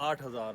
8,000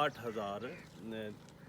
8,000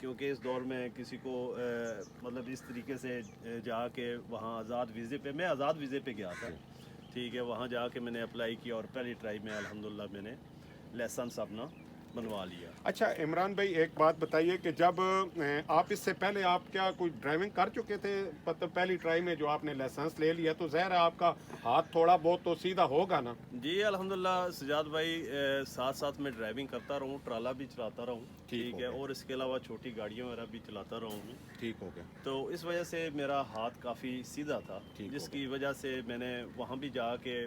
کیونکہ اس دور میں کسی کو مطلب اس طریقے سے جا کے وہاں آزاد ویزے پہ، میں آزاد ویزے پہ گیا تھا، ٹھیک ہے، وہاں جا کے میں نے اپلائی کیا اور پہلی ٹرائی میں الحمدللہ میں نے لائسنس اپنا بنوا لیا۔ اچھا عمران بھائی ایک بات بتائیے کہ جب آپ اس سے پہلے آپ کیا کوئی ڈرائیونگ کر چکے تھے؟ مطلب پہلی ٹرائی میں جو آپ نے لائسنس لے لیا تو ظاہر ہے آپ کا ہاتھ تھوڑا بہت تو سیدھا ہوگا نا؟ جی الحمدللہ سجاد بھائی، ساتھ ساتھ میں ڈرائیونگ کرتا رہا ہوں، ٹرالا بھی چلاتا رہا ہوں، ٹھیک ہے، اور اس کے علاوہ چھوٹی گاڑیاں وغیرہ بھی چلاتا رہا ہوں میں، ٹھیک ہو گیا، تو اس وجہ سے میرا ہاتھ کافی سیدھا تھا، ٹھیک جس ہو کی وجہ سے میں نے وہاں بھی جا کے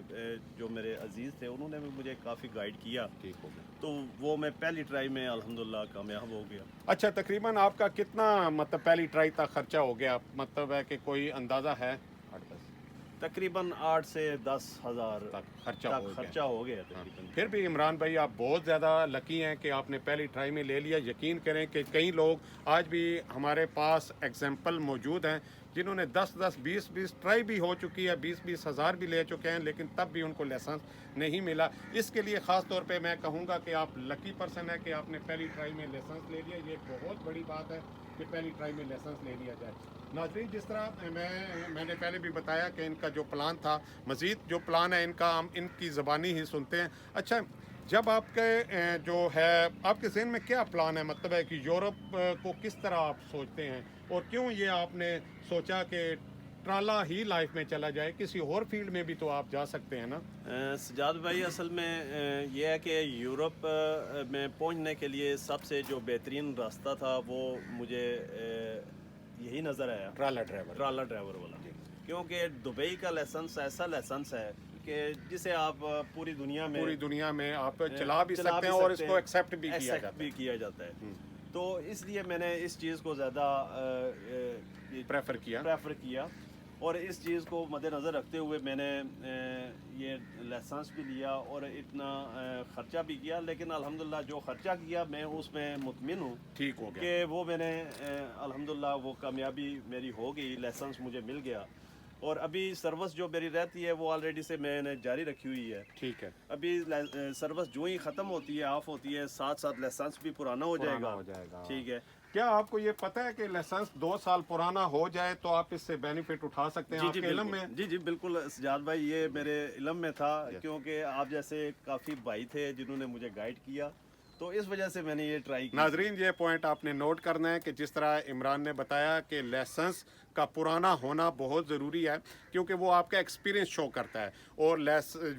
جو میرے عزیز تھے انہوں نے بھی مجھے کافی گائیڈ کیا، ٹھیک ہو گیا۔ تو وہ میں پہلی ٹرائی میں الحمدللہ کامیاب ہو گیا۔ اچھا تقریباً آپ کا کتنا مطلب پہلی ٹرائی تک خرچہ ہو گیا؟ مطلب ہے کہ کوئی اندازہ ہے؟ تقریباً 8 سے 10 ہزار تک خرچہ تک ہو گیا۔ خرچہ ہو گیا تقریباً۔ پھر بھی عمران بھائی آپ بہت زیادہ لکی ہیں کہ آپ نے پہلی ٹرائی میں لے لیا۔ یقین کریں کہ کئی لوگ آج بھی ہمارے پاس ایگزامپل موجود ہیں جنہوں نے 10 20 ٹرائی بھی ہو چکی ہے، 20 ہزار بھی لے چکے ہیں، لیکن تب بھی ان کو لائسنس نہیں ملا۔ اس کے لیے خاص طور پہ میں کہوں گا کہ آپ لکی پرسن ہے کہ آپ نے پہلی ٹرائی میں لائسنس لے لیا۔ یہ بہت بڑی بات ہے کہ پہلی ٹرائی میں لائسنس لے لیا جائے۔ ناظرین، جس طرح میں نے پہلے بھی بتایا کہ ان کا جو پلان تھا، مزید جو پلان ہے ان کا ہم ان کی زبانی ہی سنتے ہیں۔ اچھا جب آپ کے جو ہے آپ کے ذہن میں کیا پلان ہے؟ مطلب ہے کہ یورپ کو کس طرح آپ سوچتے ہیں اور کیوں یہ آپ نے سوچا کہ ٹرالا ہی لائف میں چلا جائے؟ کسی اور فیلڈ میں بھی تو آپ جا سکتے ہیں نا؟ سجاد بھائی اصل میں یہ ہے کہ یورپ میں پہنچنے کے لیے سب سے جو بہترین راستہ تھا وہ مجھے یہی نظر آیا، ٹرالا ڈرائیور۔ ٹرالا ڈرائیور والا، کیونکہ دبئی کا لائسنس ایسا لائسنس ہے کہ جسے آپ پوری دنیا میں آپ چلا بھی سکتے ہیں اور اس کو ایکسیپٹ بھی کیا جاتا ہے۔ تو اس لیے میں نے اس چیز کو زیادہ پریفر کیا اور اس چیز کو مد نظر رکھتے ہوئے میں نے یہ لائسنس بھی لیا اور اتنا خرچہ بھی کیا، لیکن الحمدللہ جو خرچہ کیا میں اس میں مطمئن ہوں، ٹھیک ہو گیا کہ وہ میں نے الحمدللہ وہ کامیابی میری ہو گئی، لائسنس مجھے مل گیا، اور ابھی سروس جو میری رہتی ہے وہ آلریڈی سے میں نے جاری رکھی ہوئی ہے۔ ٹھیک ہے، ابھی سروس جو ہی ختم ہوتی ہے، آف ہوتی ہے، ساتھ ساتھ لائسنس بھی پرانا ہو جائے گا، ٹھیک ہے۔ کیا آپ کو یہ پتہ ہے کہ لائسنس 2 سال پرانا ہو جائے تو آپ اس سے بینیفٹ اٹھا سکتے ہیں؟ آپ کے علم میں؟ جی بالکل سجاد بھائی، یہ میرے علم میں تھا، کیونکہ آپ جیسے کافی بھائی تھے جنہوں نے مجھے گائیڈ کیا، تو اس وجہ سے میں نے یہ ٹرائی کی۔ ناظرین یہ پوائنٹ آپ نے نوٹ کرنا ہے کہ جس طرح عمران نے بتایا کہ لائسنس کا پرانا ہونا بہت ضروری ہے، کیونکہ وہ آپ کا ایکسپیرینس شو کرتا ہے، اور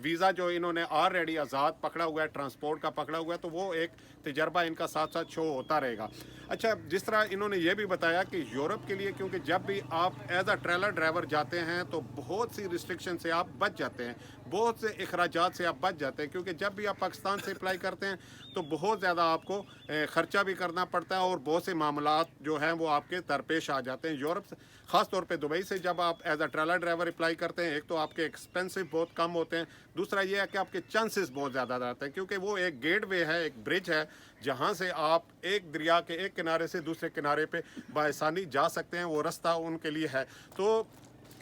ویزا جو انہوں نے آلریڈی آزاد پکڑا ہوا ہے، ٹرانسپورٹ کا پکڑا ہوا ہے، تو وہ ایک تجربہ ان کا ساتھ ساتھ شو ہوتا رہے گا۔ اچھا جس طرح انہوں نے یہ بھی بتایا کہ یورپ کے لیے، کیونکہ جب بھی آپ ایز اے ٹریلر ڈرائیور جاتے ہیں تو بہت سی ریسٹرکشن سے آپ بچ جاتے ہیں، بہت سے اخراجات سے آپ بچ جاتے ہیں، کیونکہ جب بھی آپ پاکستان سے اپلائی کرتے ہیں تو بہت زیادہ آپ کو خرچہ بھی کرنا پڑتا ہے اور بہت سے معاملات جو ہیں وہ آپ کے درپیش آ جاتے ہیں۔ یورپ سے خاص طور پہ دبئی سے جب آپ as a trailer driver apply کرتے ہیں، ایک تو آپ کے ایکسپینسو بہت کم ہوتے ہیں، دوسرا یہ ہے کہ آپ کے چانسز بہت زیادہ رہتے ہیں، کیونکہ وہ ایک گیٹ وے ہے، ایک برج ہے جہاں سے آپ ایک دریا کے ایک کنارے سے دوسرے کنارے پہ بآسانی جا سکتے ہیں، وہ رستہ ان کے لیے ہے۔ تو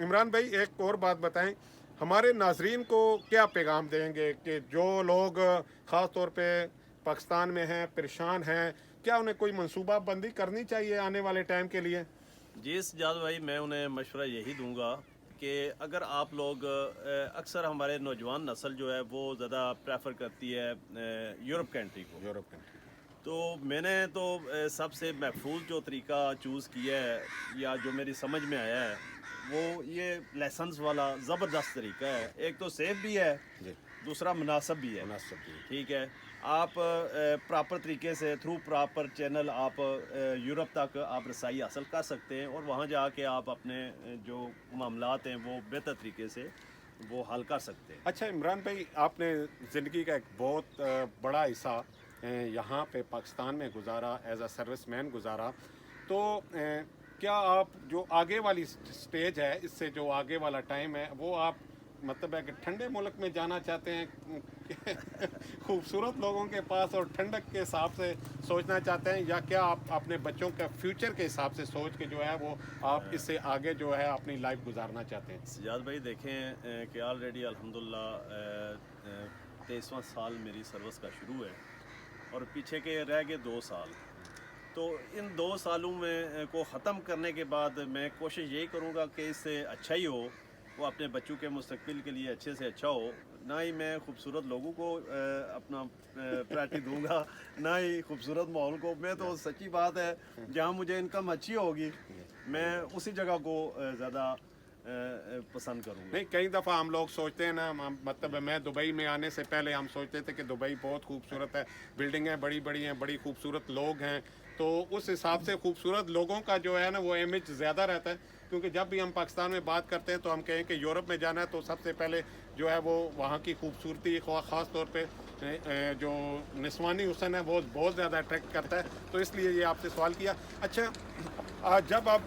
عمران بھائی ایک اور بات بتائیں، ہمارے ناظرین کو کیا پیغام دیں گے کہ جو لوگ خاص طور پہ پاکستان میں ہیں، پریشان ہیں، کیا انہیں کوئی منصوبہ بندی کرنی چاہیے آنے والے ٹائم کے لیے؟ جی سجاد بھائی، میں انہیں مشورہ یہی دوں گا کہ اگر آپ لوگ اکثر ہمارے نوجوان نسل جو ہے وہ زیادہ پریفر کرتی ہے یورپ کنٹری کو، تو میں نے تو سب سے محفوظ جو طریقہ چوز کیا ہے یا جو میری سمجھ میں آیا ہے وہ یہ لائسنس والا زبردست طریقہ ہے۔ ایک تو سیف بھی ہے، دوسرا مناسب بھی ہے، ٹھیک ہے۔ آپ پراپر طریقے سے تھرو پراپر چینل آپ یورپ تک آپ رسائی حاصل کر سکتے ہیں، اور وہاں جا کے آپ اپنے جو معاملات ہیں وہ بہتر طریقے سے وہ حل کر سکتے ہیں۔ اچھا عمران بھائی، آپ نے زندگی کا ایک بہت بڑا حصہ یہاں پہ پاکستان میں گزارا، ایز اے سروس مین گزارا، تو کیا آپ جو آگے والی سٹیج ہے، اس سے جو آگے والا ٹائم ہے، وہ آپ مطلب ہے کہ ٹھنڈے ملک میں جانا چاہتے ہیں، خوبصورت لوگوں کے پاس اور ٹھنڈک کے حساب سے سوچنا چاہتے ہیں، یا کیا آپ اپنے بچوں کا فیوچر کے حساب سے سوچ کے جو ہے وہ آپ اس سے آگے جو ہے اپنی لائف گزارنا چاہتے ہیں؟ سجاد بھائی دیکھیں کہ آلریڈی الحمدللہ 23واں سال میری سروس کا شروع ہے، اور پیچھے کے رہ گئے 2 سال، تو ان 2 سالوں میں کو ختم کرنے کے بعد میں کوشش یہی کروں گا کہ اس سے اچھا ہی ہو، وہ اپنے بچوں کے مستقبل کے لیے اچھے سے اچھا ہو. نہ ہی میں خوبصورت لوگوں کو اپنا پرائرٹی دوں گا، نہ ہی خوبصورت ماحول کو. میں تو سچی بات ہے، جہاں مجھے انکم اچھی ہوگی میں اسی جگہ کو زیادہ پسند کروں گا. نہیں، کئی دفعہ ہم لوگ سوچتے ہیں نا، مطلب میں دبئی میں آنے سے پہلے ہم سوچتے تھے کہ دبئی بہت خوبصورت ہے، بلڈنگیں بڑی بڑی ہیں، بڑی خوبصورت لوگ ہیں. تو اس حساب سے خوبصورت لوگوں کا جو ہے نا وہ امیج زیادہ رہتا ہے. کیونکہ جب بھی ہم پاکستان میں بات کرتے ہیں تو ہم کہیں کہ یورپ میں جانا ہے تو سب سے پہلے جو ہے وہ وہاں کی خوبصورتی، خاص طور پہ جو نسوانی حسن ہے وہ بہت زیادہ اٹریکٹ کرتا ہے. تو اس لیے یہ آپ سے سوال کیا. اچھا، جب آپ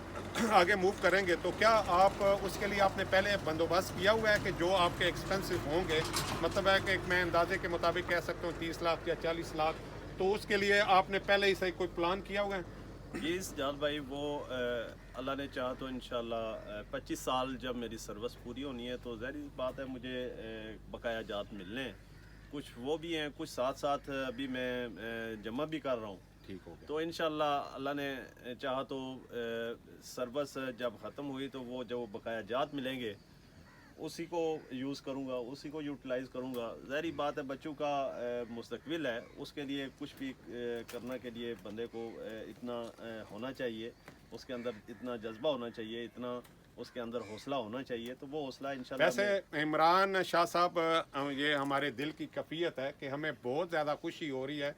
آگے موو کریں گے تو کیا آپ اس کے لیے آپ نے پہلے بندوبست کیا ہوا ہے کہ جو آپ کے ایکسپینسو ہوں گے، مطلب ہے کہ میں اندازے کے مطابق کہہ سکتا ہوں 30 لاکھ یا 40 لاکھ، تو اس کے لیے آپ نے پہلے ہی سے کوئی پلان کیا ہوا ہے؟ جی سجاد بھائی، وہ اللہ نے چاہا تو انشاءاللہ 25 سال جب میری سروس پوری ہونی ہے تو ظاہری بات ہے مجھے بقایا جات ملنے ہیں. کچھ وہ بھی ہیں، کچھ ساتھ ساتھ ابھی میں جمع بھی کر رہا ہوں. ٹھیک ہو گیا. تو انشاءاللہ اللہ نے چاہا تو سروس جب ختم ہوئی تو وہ جو بقایا جات ملیں گے اسی کو یوز کروں گا، اسی کو یوٹیلائز کروں گا. ظاہری بات ہے بچوں کا مستقبل ہے، اس کے لیے کچھ بھی کرنے کے لیے بندے کو اتنا ہونا چاہیے، اس کے اندر اتنا جذبہ ہونا چاہیے، اتنا اس کے اندر حوصلہ ہونا چاہیے. تو وہ حوصلہ انشاءاللہ ویسے عمران شاہ صاحب، یہ ہمارے دل کی کیفیت ہے کہ ہمیں بہت زیادہ خوشی ہو رہی ہے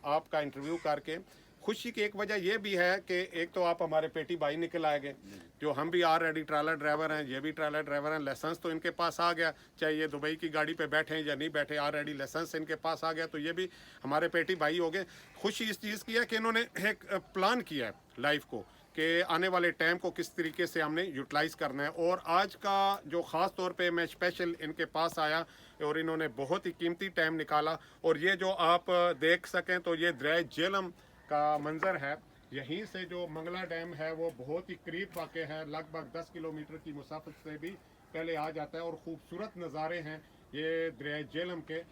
آپ کا انٹرویو کر کے. خوشی کی ایک وجہ یہ بھی ہے کہ ایک تو آپ ہمارے پیٹی بھائی نکل آئے گے، جو ہم بھی آلریڈی ٹرالر ڈرائیور ہیں، یہ بھی ٹرالر ڈرائیور ہیں. لائسنس تو ان کے پاس آ گیا، چاہے یہ دبئی کی گاڑی پہ بیٹھے ہیں یا نہیں بیٹھے، آلریڈی لائسنس ان کے پاس آ گیا. تو یہ بھی ہمارے پیٹی بھائی ہو گئے. خوشی اس چیز کی ہے کہ انہوں نے ایک پلان کیا ہے لائف کو کہ آنے والے ٹائم کو کس طریقے سے ہم نے یوٹیلائز کرنا ہے. اور آج کا جو خاص طور پہ میں اسپیشل ان کے پاس آیا اور انہوں نے بہت ہی قیمتی ٹائم نکالا. اور یہ جو آپ دیکھ سکیں تو یہ دریائے جہلم کا منظر ہے. یہیں سے جو منگلا ڈیم ہے وہ بہت ہی قریب واقع ہے، لگ بھگ 10 کلومیٹر کی مسافت سے بھی پہلے آ جاتا ہے. اور خوبصورت نظارے ہیں یہ دریائے جہلم کے.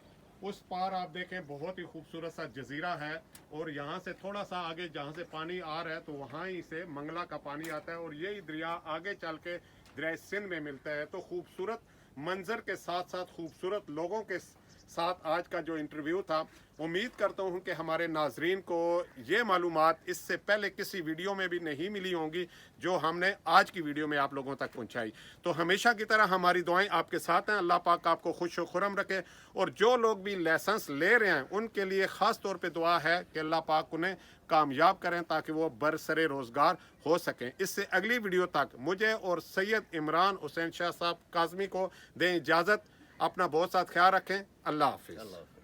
اس پار آپ دیکھیں بہت ہی خوبصورت سا جزیرہ ہے، اور یہاں سے تھوڑا سا آگے جہاں سے پانی آ رہا ہے تو وہاں ہی سے منگلا کا پانی آتا ہے، اور یہی دریا آگے چل کے دریائے سندھ میں ملتا ہے. تو خوبصورت منظر کے ساتھ ساتھ خوبصورت لوگوں کے ساتھ آج کا جو انٹرویو تھا، امید کرتا ہوں کہ ہمارے ناظرین کو یہ معلومات اس سے پہلے کسی ویڈیو میں بھی نہیں ملی ہوں گی جو ہم نے آج کی ویڈیو میں آپ لوگوں تک پہنچائی. تو ہمیشہ کی طرح ہماری دعائیں آپ کے ساتھ ہیں. اللہ پاک آپ کو خوش و خرم رکھے. اور جو لوگ بھی لائسنس لے رہے ہیں ان کے لیے خاص طور پہ دعا ہے کہ اللہ پاک انہیں کامیاب کریں تاکہ وہ برسر روزگار ہو سکیں. اس سے اگلی ویڈیو تک مجھے اور سید عمران حسین شاہ صاحب کاظمی کو دیں اجازت. اپنا بہت ساتھ خیال رکھیں. اللہ حافظ.